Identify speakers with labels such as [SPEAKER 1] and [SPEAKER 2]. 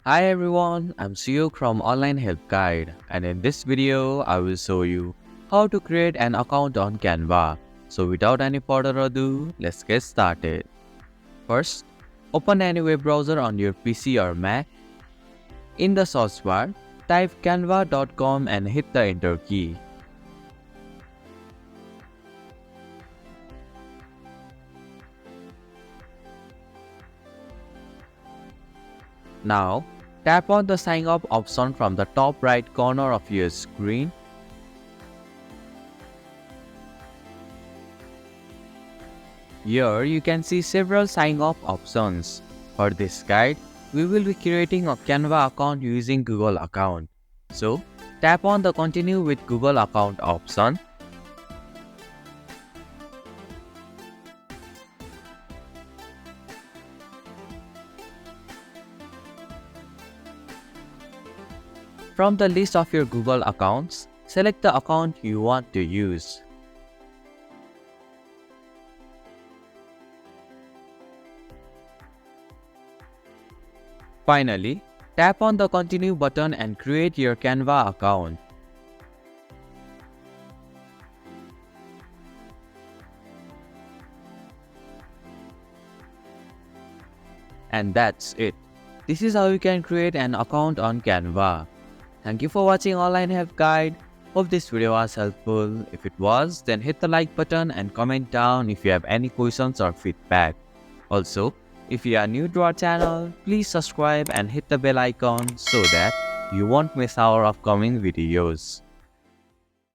[SPEAKER 1] Hi everyone, I'm Suyuk from Online Help Guide, and in this video I will show you how to create an account on Canva. So without any further ado, let's get started. First, open any web browser on your PC or Mac. In the search bar, type canva.com and hit the enter key. Now, tap on the sign up option from the top right corner of your screen. Here you can see several sign up options. For this guide, we will be creating a Canva account using Google account. So, tap on the continue with Google account option. From the list of your Google accounts, select the account you want to use. Finally, tap on the continue button and create your Canva account. And that's it. This is how you can create an account on Canva. Thank you for watching Online Help Guide. Hope this video was helpful. If it was, then hit the like button and comment down if you have any questions or feedback. Also, if you are new to our channel, please subscribe and hit the bell icon so that you won't miss our upcoming videos.